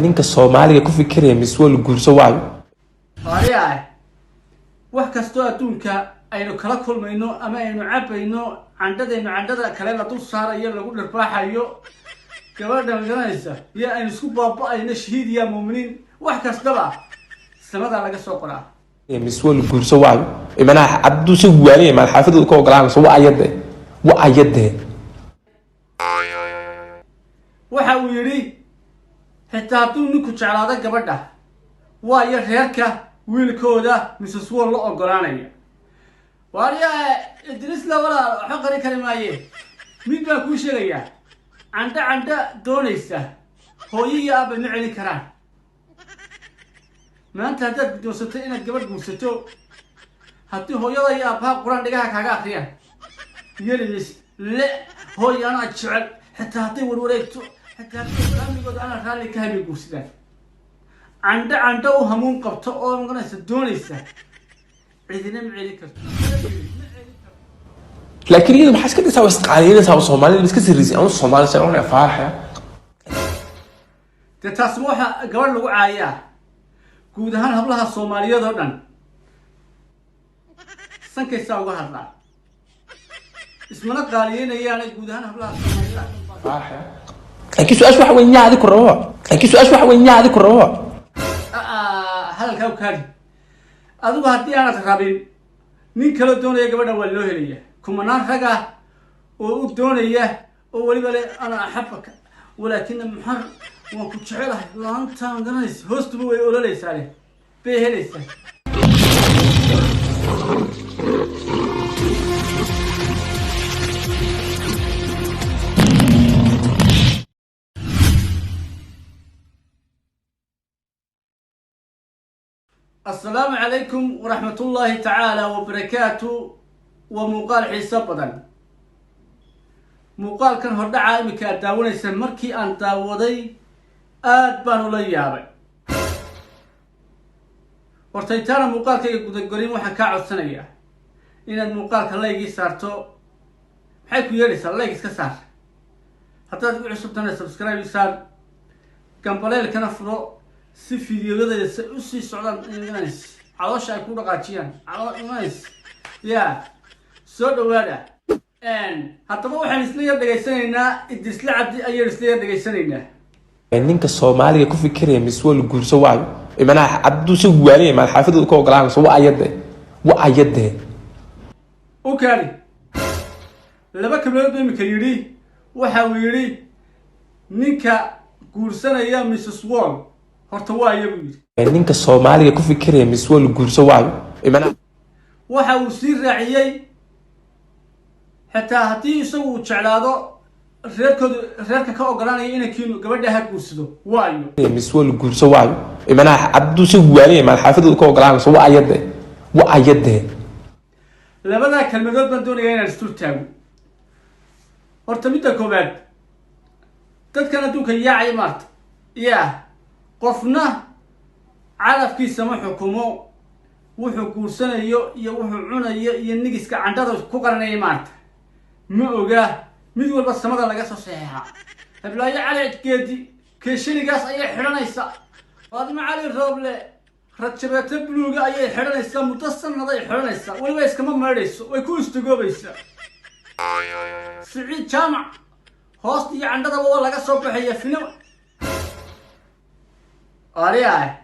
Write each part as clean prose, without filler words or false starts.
ninka Soomaaliga ku fikiraya miswal guurso waayo hariya wax kasto adduunka aynu kala kulmayno ama aynu cabayno candada kale la dul saarayo lagu dharbaaxayo gabadha garanaysa iyo aynu isku baaba'ayno shahiid iyo muuminiin wax kastaba samada laga soo qoraa miswal guurso waayo imana abdu si waaliye mal xaafadu ka ogolaanayso waa ayade waxa uu yiri xitaa hadduu ninku jeclaado gabadha waayo reerka wiilkooda Mrs. Wall la ogolaanaya wariya Idris la wala xaqari karimaaye mid baa ku sheegaya canda doonaysa hooyiga aaba ma celin karaan maanta haddaad guddoonsatay inaad gabadh guursato haddii hooyada iyo aabbaha quraan dhigaha kaaga akhriyaan yeelis le hooy ana jecel xitaa hadday warwareegto xitaa qaamigooda ana raalli ka habi guursadaan canda u hamuun qabto oo maganaysa doonaysa cidina ma celin karto laakiin iyada maxaa iska dhisaa wasqaaliinaysa Soomaaliya iska sirriisi ama Soomaaliya sharci faaxaya taas waxa gabadh lagu caayaa guud ahaan hablaha Soomaaliyeed oo dhan sankaysa uga hadlaa ismana qaaliyeynayaan guud ahaan hablaha Soomaaliyeed faaxaya laakiin su'aashu waxa weyn yaadi ku rabo halka u kaadi adigu haddii aanad rabin nin kale doonaya gabadha waa loo helaya kumanaan raga oo u doonaya oo waliba le ana axabaka walaakin maxar waan ku jecelahay laantaan garanaysa hoostuba way ololeysaa leh bay helaysaa السلام عليكم ورحمة الله تعالى وبركاته ومقال حساب بدن مقال كان هردعا إمكا داوني سمركي أن داودي آد بانو ليابي ورتيتانا مقال كي قدقرين وحكا عدسانيا إن المقال كان لايقي سارتو حيكو يريسا لايقي سكسار حتى تقول عصبتنا سبسكرايب يسار كان بلايل كان فرو si fiidyada u sii socdaan inaganays caloosha ay ku dhaqaajiyaan caloos ya soo dhawaada haddaba waxaan isla dhageysanaynaa idisla cabdi ayaan isla dhageysanaynaa ninka Soomaaliga ku fikiraya miswal guurso waayo imana abdu si waaliye mal xaafadu ka ogolaanayso waa ayade okay laba kablood imika yiri waxa uu yiri ninka guursanaya Mrs. Wall horta waa iyagu yiri ninka Soomaaliga ku fikiraya miswal guurso waayo imana waxa uu sii raaciyay xitaa haddii isagu jeclaado reerka ka ogolaanaya inay kiino gabadha ha guursado waayo miswal guurso waayo imana abdu si waaliye mal xaafadu ka ogolaanayso waa ayade labada kalmadood baan doonayaa inaan istul taago horta midda koobaad dadkan adduunka yaacay maarta qofna calafkiisa ma xukumo wuxuu guursanayo iyo wuxuu cunayo iyo nigiska candada ku qaranaya maarta ma oga mid walba samada laga soo saxeexa hablaayo cali geedi keeshiligaas ayay xiranaysa Faadima Cali Rooble rajabata buluuga ayay xiranaysa muddo sanad ay xiranaysa waliba iskama maarayso way ku istagoobaysa Siciid Jaamac hoosta iyo candada waa laga soo baxaya final hariya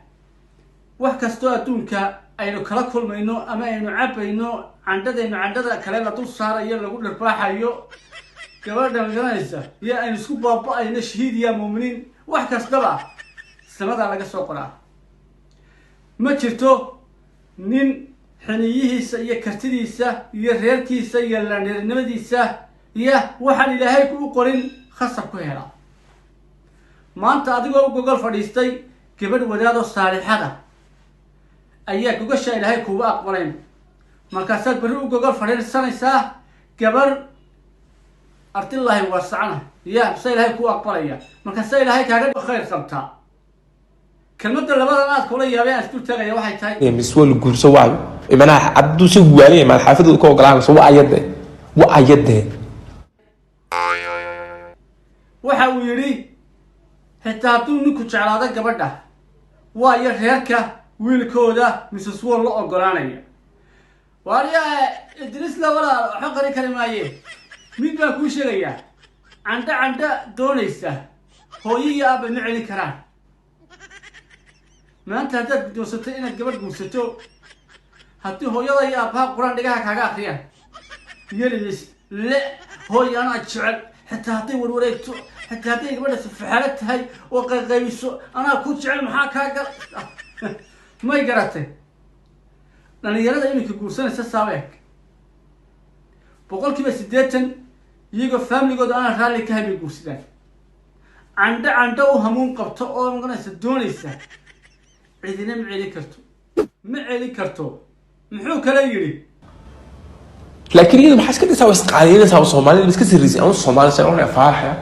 wax kasto adduunka aynu kala kulmayno ama aynu cabayno candada kale la dul saarayo lagu dharbaaxayo gabadha garanaysa iyo aynu isku baaba'ayno shahiid iyo muuminiin wax kastaba samada laga soo qoraa ma jirto nin xaniyihiisa iyo kartidiisa iyo reerkiisa iyo laanirnimadiisa iyo waxaan ilaahay ku qorin khasab ku hela maanta adigoo Google fadhiistay gabadh wadaado saalixada ayaa gogasha ilaahay kuuba aqbalayn markaasaad bari u Google fadhiisanaysaa gabar artillahi wasacana sa ilaahay ku aqbalaya markaasaa ilaahay kaaga khayr qabtaa kelmadda labadan aad kula yaabeen isku tagaya waxay tahay miswal guurso waayo imana abdu si waaliye mal xaafadu ka ogolaanayso waa ayade waxa uu yiri xitaa hadduu ninku jeclaado gabadha waayo reerka wiilkooda Mrs. Wall la ogolaanaya waariyaa Idris la walaal waxa qari kari maaye mid baa ku sheegaya canda doonaysa hooyo iyo aabba ma celin karaan maanta haddaad guddoonsato inaad gabadh guursato haddii hooyada iyo aabbaha quraan dhigaha kaaga akhriyaan yeelays le hooyo anaa jecel xitaa hadday warwareegto xitaa hadday gabadha safaxaalo tahay oo qaybiso anaa ku jecel maxaa kaaga may garatay dhalinyarada iminka guursanaysa saabeeg 80% iyagoo familygooda aan raalli ka hayn guursadaan canda u hamuun qabto oo maganaysa doonaysa cidina ma celin karto muxuu kala yiri laakiin iyada maxaa iska dhisaa wasqaaliinaysaa Soomaalida iska sirrisay aan Soomaaliya oo aan faaxaya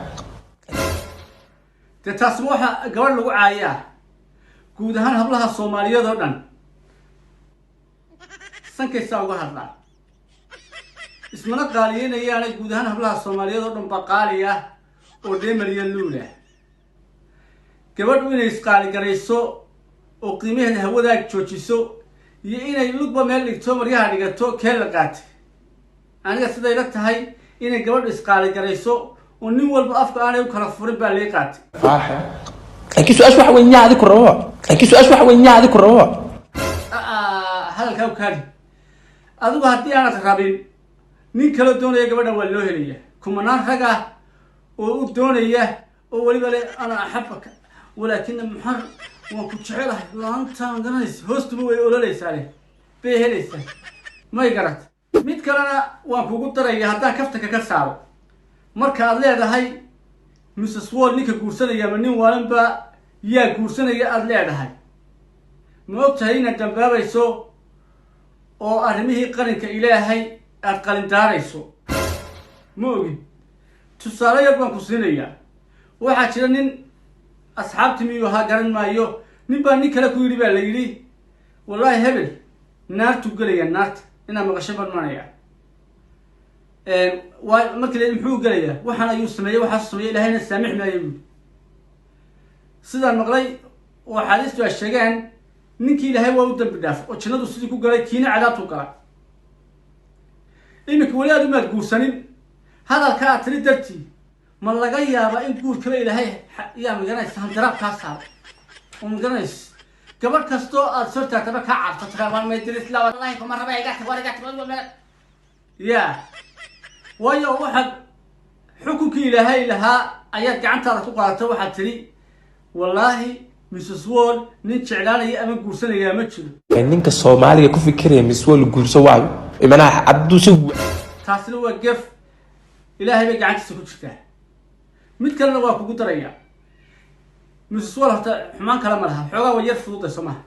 taas waxa gabadh lagu caayaa guud ahaan hablaha Soomaaliyeed oo dhan sankaysa uga hadlaa ismana qaaliyeynayaan guud ahaan hablaha Soomaaliyeed oo dhan baqaaliya oo deemariya luula gabadhu inay isqaali garayso oo qiimaheeda hawada joojiso iyo inay lugba meel dhigto maryaha dhigato keel la qaatay aniga siday la tahay inay gabadhu isqaali garayso oo nin walba afka aanay u kala furin baa leey qaatay faaxa laakiin su'aashu waxa weyn yaadi ku rabo halka u kaadi adigu haddii aanad rabin nin kale doonaya gabadha waa loo helaya kumanaan raga oo u doonaya oo waliba le ana axabaka walaakin maxar waan ku jecelahay laantaan garanaysa hoostuba way ololaysaa leh bay helaysaa may garat mid kalena waan kugu daraya haddaan kaftaka ka saaro marka aad leedahay Mrs. Wall ninka guursanaya ma nin waalanba yaa guursanaya aad leedahay ma ogtahay inaad dambaabayso oo arrimihii qaranka ilaahay aad qalindaarayso ma ogin tusaale yar baan ku siinayaa waxaa jira nin asxaabtii miyuu ahaa garan maayo nin baa nin kale ku yidhi baa la yidhi wallaahi hebel naartu gelaya naarta inaa maqasho badmanaya markii la muxuu gelayaa waxaan ayuu sameeyey waxaas sameeyey ilaahayna saamix maayo buuli sidaan maqlay oo xadiistu ay sheegeen ninkii ilaahay waa u dambi dhaaf oo jannadu sidii ku galay kiina cadaabtu galay iminka wali aad umaad guursanin hadalka aad tiri dartii ma laga yaabaa in guurkaba ilaahay yaa maganaysa handaraab kaa saaro oo maganaysa gabadh kastoo aad soo taagtaba kaa cabto tiraabaan may diris la wallahi kuma raba iga tag yaa waayo waxaad xukunkii ilaahay lahaa ayaad gacantaada ku qaadato waxaad tiri wallaahi Mrs. Wall nin jeclaanaya ama guursanaya ma jiro ninka Soomaaliga ku fikiraya Mrs. Wall guurso waayo imanaha abdu si taasina waa gaf ilaahay bay gacantiisa ku jirtaa mid kalena waa kugu daraya Mrs. Wall hata xumaan kala ma laha xoogaa way yar fudud Soomaha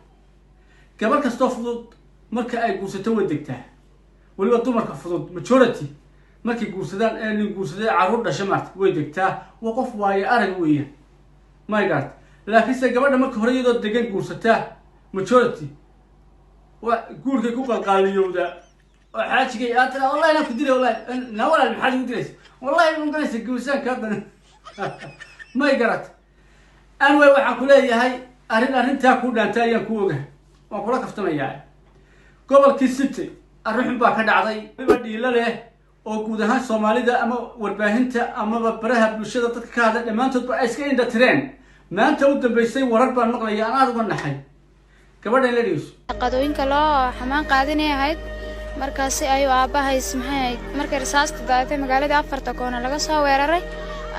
gabadh kastoo fudud marka ay guursato way degtaa waliba dumarka fudud majority markay guursadaan ee nin guursaday caruur dhashay maarta way degtaa waa qof waaye arag weeyaan my god laakiin se gabadha marka hore iyadoo degan guursataa majority waa guurkay ku qalqaaliyowda oo xaajigay aad tira wallahi ana ku dilay wallahi na walaal maxaad ku dilaysa wallahi ma garanaysa guursan ka dan my god anway waxaan ku leeyahay arrintaa ku dhaantay ayaan ku ogahay waan kula kaftamayaa gobolkii City arrin baa ka dhacday waliba dhiilo leh oo guud ahaan Soomaalida ama warbaahinta ama baraha bulshada dadka ka hadla dhamaantoodba ay iska indha tireen maanta u dambeysay warar baan maqlaya aan uga naxay gabadha la dhiiso qadooyinka loo xamaan qaadinay ahayd markaas ayuu aabahay ismahay markay rasaasta daadatay magaalada afarta koona laga soo weeraray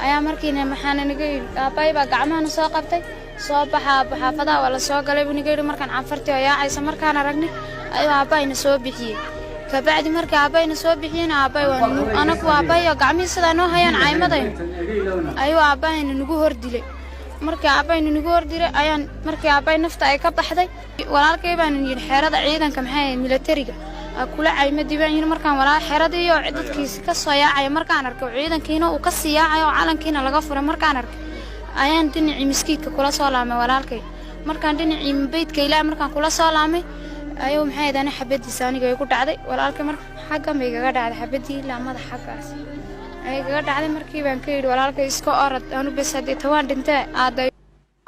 ayaa markiina maxaan aniga aabahay baa gacmaha soo qabtay soo xaafada wala soo galay bunigeeyo markaan afartii ayaa aysan markaan aragnay ayuu aabahay soo bixiyay kabacdi markii aabahay soo bixiyeen aabahay waan anagu aabahay gacmihiisa sida noo hayaan caymaday ayuu aabahay nagu hor dilay markii aabahay nagu hor dilay ayaan markii aabahay nafta ay ka baxday walaalkay baan yiri xeerada ciidanka maxay militariga kula cayma dibaan markaan walaal xeerada iyo dadkiisa ka soo yaacay markaan arkay ciidankiina uu ka sii yaacay oo calankiina laga furay markaan arkay ayaan dhinacii miskiidka kula soo laamay walaalkay markaan dhinacii beedka ilaa markaan kula soo laamay ayuu maxay dana xabadiisa aniga ay ku dhacday walaalkay marka xagga meegaga dhacday xabadii ilaa madax xaggaas ay kaga dhacday markii baan ka yiri walaalkay iska orad aanu bas hadii tawaan dhintay aaday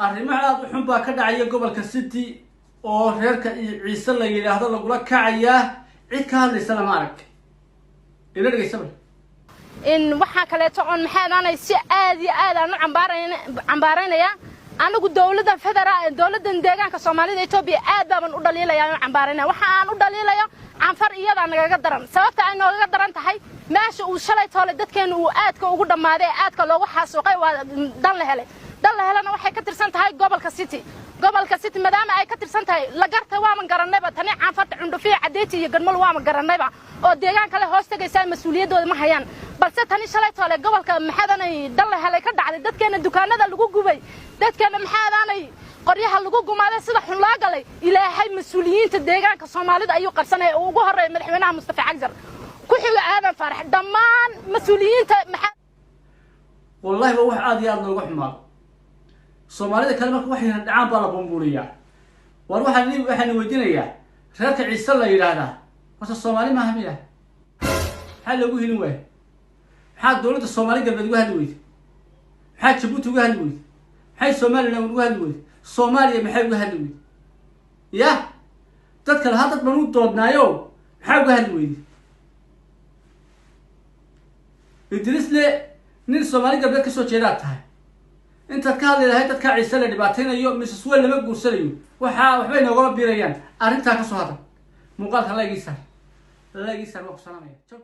arrimaha aad u xun baa ka dhacaya gobolka city oo reerka ciise la yidhaahdo lagula kacayaa cid ka hadlaysana ma arag ila dhegaysaba in waxa kale toon maxaanay si aad iyo aad aan u cambaaraynaya anagu dawladda federaal dawladda deegaanka Soomaalida Itoobiya aad baan u dhaliilayaa cambaaraynaya waxa aan u dhaliilayo canfar iyada naga daran sababta ay nooga daran tahay meesha uu shalay toole dadkeenu uu aadka ugu dhamaaday aadka loogu xasuuqay waa dan la helana waxay ka tirsan tahay gobolka city maadaama ay ka tirsan tahay la garta waa man garanayba tani canfarta cundufiya cadeyti iyo gadmal waa man garanayba oo deegaanka la hoos tagaysan mas'uuliyadooda ma hayaan balse tani shalay toole gobolka maxadanay dan la helay ka dhacday dadkeena dukaanada lagu gubay dadkeena maxadanay qoryaha lagu gumaaday sida xun loo galay ilaahay mas'uuliyiinta deegaanka Soomaalida ayuu qarsanay oo ugu horeeyay madaxweynaha Mustafa Cagjar ku xiga aadan farax dhamaan mas'uuliyiinta wallahi waa wax aad iyo aad looga xumaado Soomaalida kale marka wax yar dhacaan baa la bumbuuriyaa war waxaan weydiinayaa reerka ciise la yiraahdaa wasa Soomaali ma ahmiya hal lagu helin way maxaa dawladda Soomaaliga galbeed uga hadli weyday maxaa Djibouti uga hadli weyday maxay Soomaaliland uga hadli weyday Soomaaliya maxay uga hadli weyday ya dadka la hadad banu doodnaayo maxaa uga hadli weyday Idris le nin Soomaaliga galbeed ka soo jeedaa tahay inta ka hadlahay dadka ciise la dhibaataynayo Mrs. Well lama guursanayo waxba inooga biirayaan arrinta ka soo hadal muuqaalka la igiisa waa ku salaamaya ciao